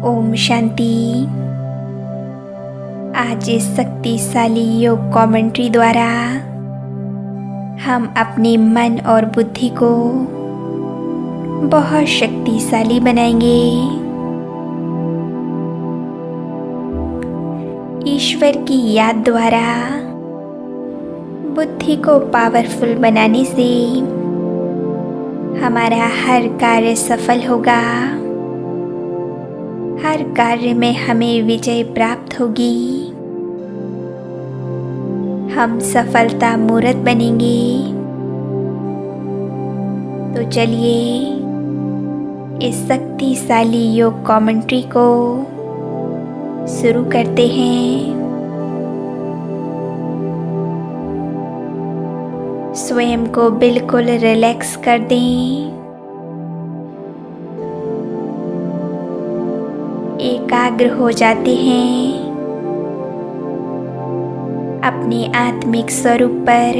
ओम शांति। आज इस शक्तिशाली योग कमेंट्री द्वारा हम अपने मन और बुद्धि को बहुत शक्तिशाली बनाएंगे। ईश्वर की याद द्वारा बुद्धि को पावरफुल बनाने से हमारा हर कार्य सफल होगा। हर कार्य में हमें विजय प्राप्त होगी। हम सफलता मूर्त बनेंगे। तो चलिए इस शक्तिशाली योग कमेंट्री को शुरू करते हैं। स्वयं को बिल्कुल रिलैक्स कर दें। एकाग्र हो जाते हैं अपने आत्मिक स्वरूप पर।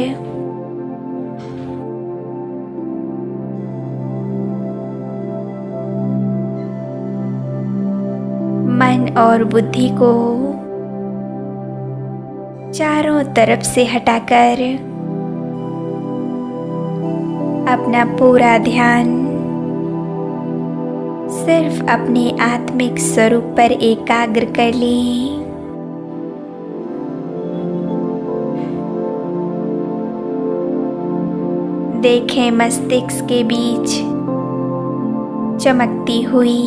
मन और बुद्धि को चारों तरफ से हटाकर अपना पूरा ध्यान सिर्फ अपने आत्मिक स्वरूप पर एकाग्र कर लें। देखें मस्तिष्क के बीच चमकती हुई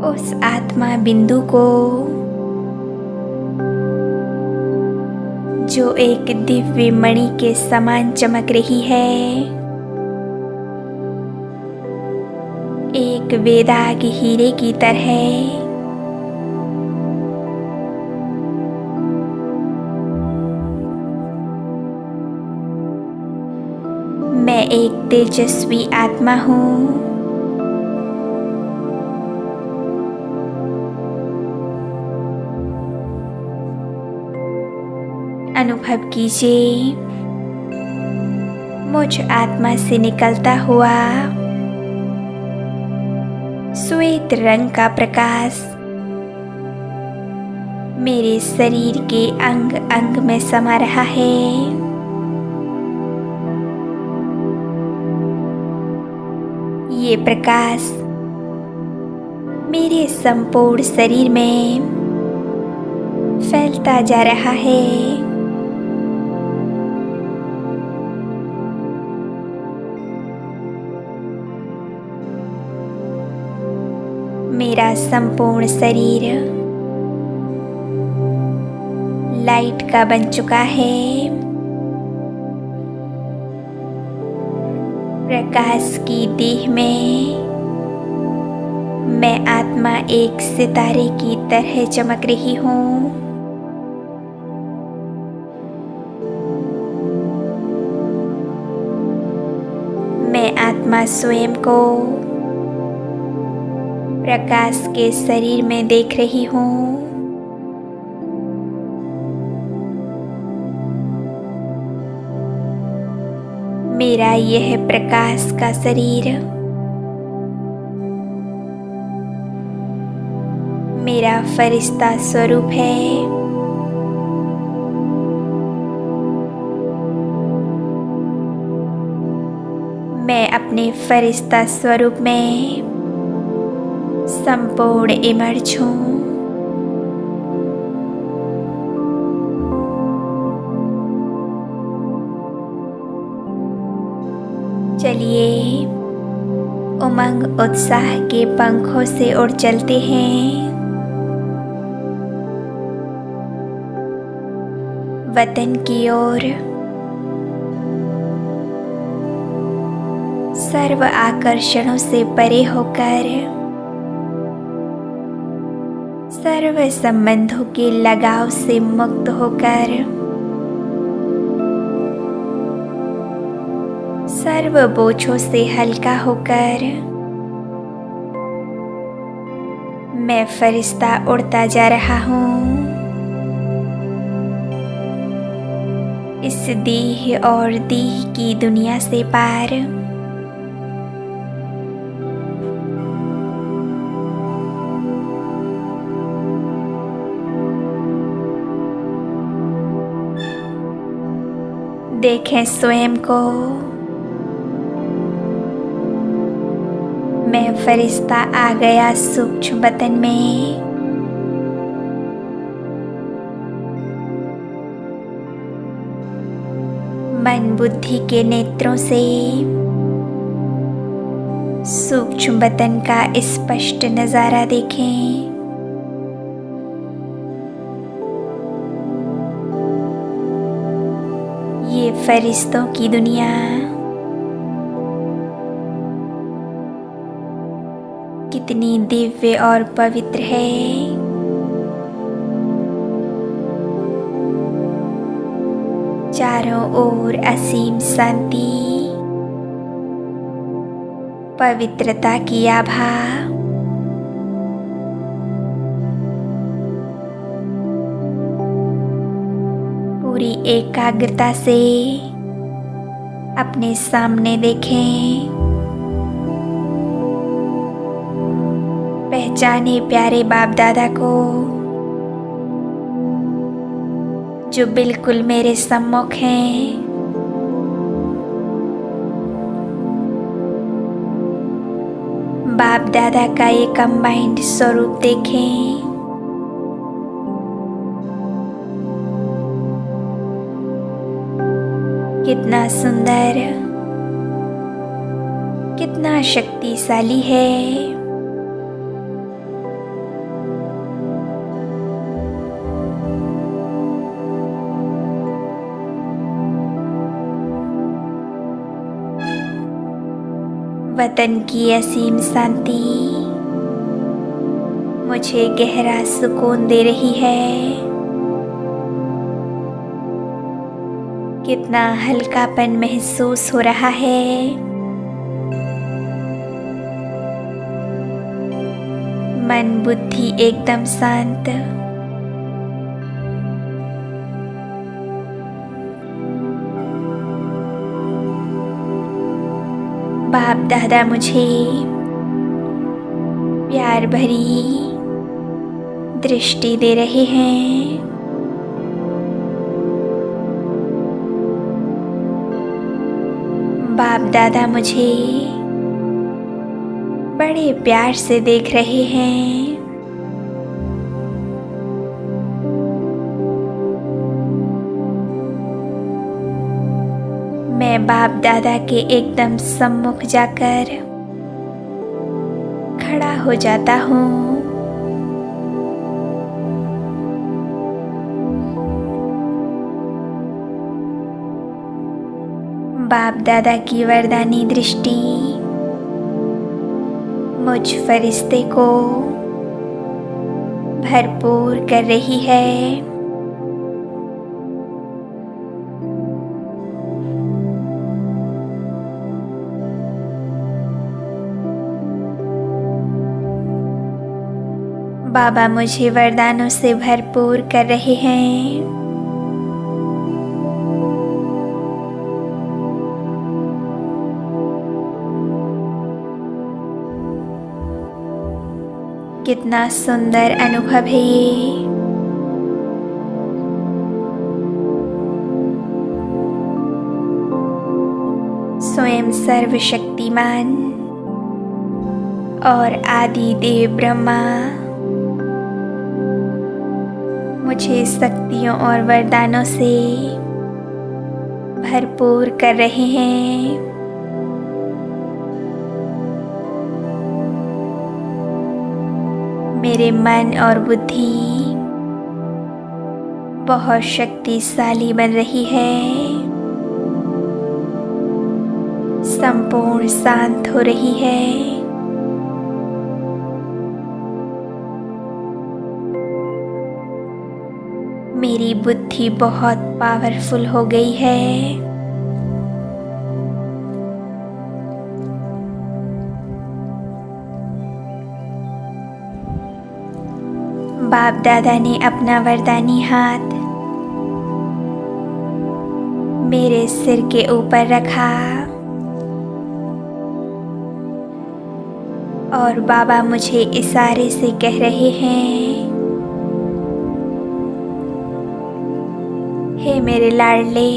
उस आत्मा बिंदु को जो एक दिव्य मणि के समान चमक रही है। एक वेदाग हीरे की तरह। मैं एक तेजस्वी आत्मा हूँ। अनुभव कीजिए मुझ आत्मा से निकलता हुआ श्वेत रंग का प्रकाश मेरे शरीर के अंग अंग में समा रहा है। ये प्रकाश मेरे संपूर्ण शरीर में फैलता जा रहा है। मेरा संपूर्ण शरीर लाइट का बन चुका है। प्रकाश की देह में मैं आत्मा एक सितारे की तरह चमक रही हूँ। मैं आत्मा स्वयं को प्रकाश के शरीर में देख रही हूँ। मेरा यह प्रकाश का शरीर मेरा फरिश्ता स्वरूप है। मैं अपने फरिश्ता स्वरूप में संपूर्ण इमर्ज हूँ। चलिए उमंग उत्साह के पंखों से उड़ चलते हैं वतन की ओर। सर्व आकर्षणों से परे होकर सर्व संबंधों के लगाव से मुक्त होकर सर्व बोझों से हल्का होकर मैं फरिश्ता उड़ता जा रहा हूँ। इस देह और देह की दुनिया से पार देखें स्वयं को। मैं फरिश्ता आ गया सूक्ष्म बदन में। मन बुद्धि के नेत्रों से सूक्ष्म बदन का स्पष्ट नजारा देखें। ये फरिश्तों की दुनिया कितनी दिव्य और पवित्र है। चारों ओर असीम शांति, पवित्रता की आभा। पूरी एकाग्रता से अपने सामने देखें। पहचाने प्यारे बाप दादा को जो बिल्कुल मेरे सम्मुख हैं। बाप दादा का ये कंबाइंड स्वरूप देखें। कितना सुंदर, कितना शक्तिशाली है। वतन की असीम शांति मुझे गहरा सुकून दे रही है। कितना हल्कापन महसूस हो रहा है। मन बुद्धि एकदम शांत। बाप दादा मुझे प्यार भरी दृष्टि दे रहे हैं। बाप दादा मुझे बड़े प्यार से देख रहे हैं। मैं बाप दादा के एकदम सम्मुख जाकर खड़ा हो जाता हूँ। बाप दादा की वरदानी दृष्टि मुझ फरिश्ते को भरपूर कर रही है। बाबा मुझे वरदानों से भरपूर कर रहे हैं। कितना सुंदर अनुभव है ये। स्वयं सर्वशक्तिमान और आदि देव ब्रह्मा मुझे शक्तियों और वरदानों से भरपूर कर रहे हैं। मेरे मन और बुद्धि बहुत शक्तिशाली बन रही है। संपूर्ण शांत हो रही है। मेरी बुद्धि बहुत पावरफुल हो गई है। बाप दादा ने अपना वरदानी हाथ मेरे सिर के ऊपर रखा और बाबा मुझे इशारे से कह रहे हैं, हे मेरे लाडले,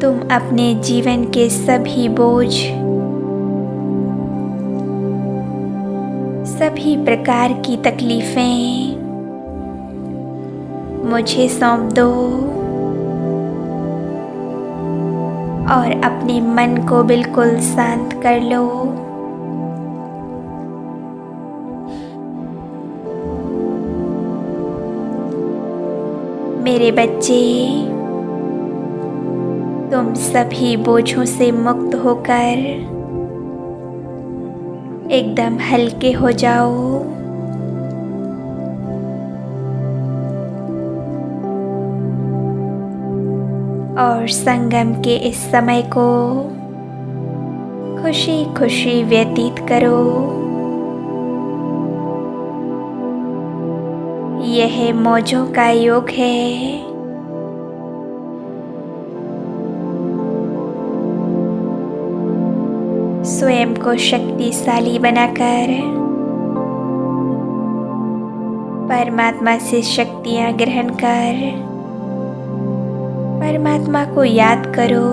तुम अपने जीवन के सभी बोझ, सभी प्रकार की तकलीफें मुझे सौंप दो और अपने मन को बिल्कुल शांत कर लो। मेरे बच्चे, तुम सभी बोझों से मुक्त होकर एकदम हल्के हो जाओ। और संगम के इस समय को खुशी खुशी व्यतीत करो। यह मौजों का योग है। स्वयं को शक्तिशाली बनाकर परमात्मा से शक्तियां ग्रहण कर परमात्मा को याद करो।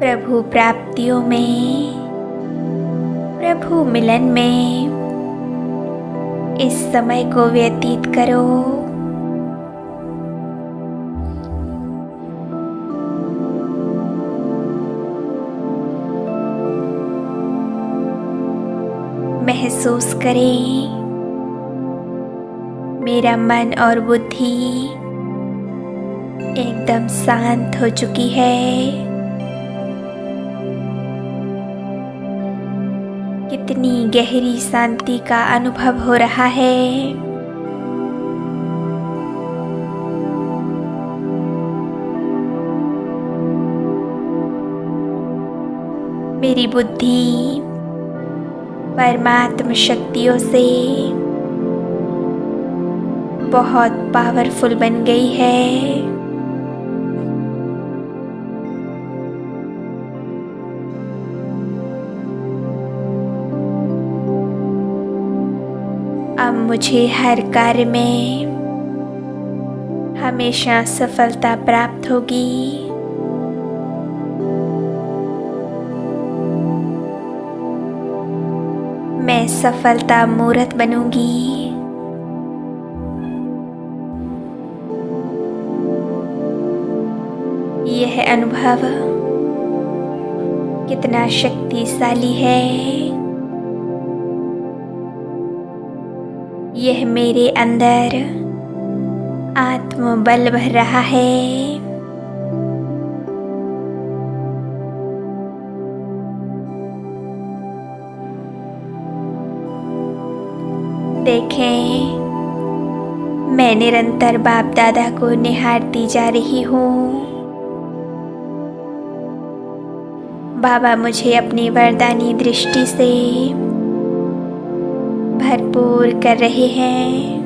प्रभु प्राप्तियों में, प्रभु मिलन में इस समय को व्यतीत करो। महसूस करें, मेरा मन और बुद्धि एकदम शांत हो चुकी है। कितनी गहरी शांति का अनुभव हो रहा है। मेरी बुद्धि परमात्म शक्तियों से बहुत पावरफुल बन गई है। अब मुझे हर कार्य में हमेशा सफलता प्राप्त होगी। मैं सफलता मूर्त बनूंगी। यह अनुभव कितना शक्तिशाली है। यह मेरे अंदर आत्मबल भर रहा है। देखें, मैं निरंतर बाप दादा को निहारती जा रही हूँ। बाबा मुझे अपनी वरदानी दृष्टि से भरपूर कर रहे हैं।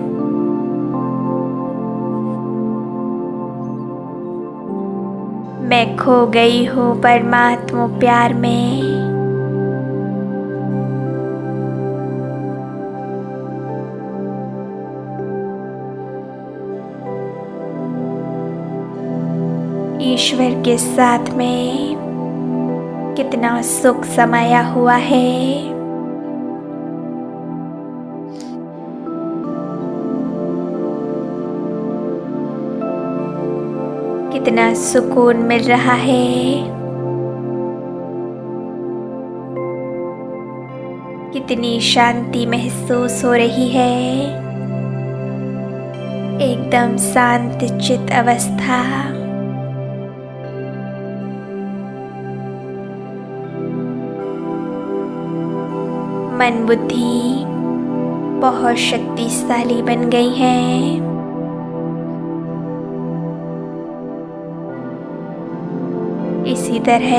मैं खो गई हूँ परमात्मा प्यार में। ईश्वर के साथ में कितना सुख समाया हुआ है। कितना सुकून मिल रहा है। कितनी शांति महसूस हो रही है। एकदम शांत चित्त अवस्था। मन बुद्धि बहुत शक्तिशाली बन गई है। इसी तरह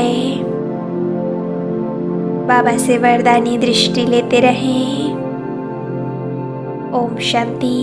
बाबा से वरदानी दृष्टि लेते रहें। ओम शांति।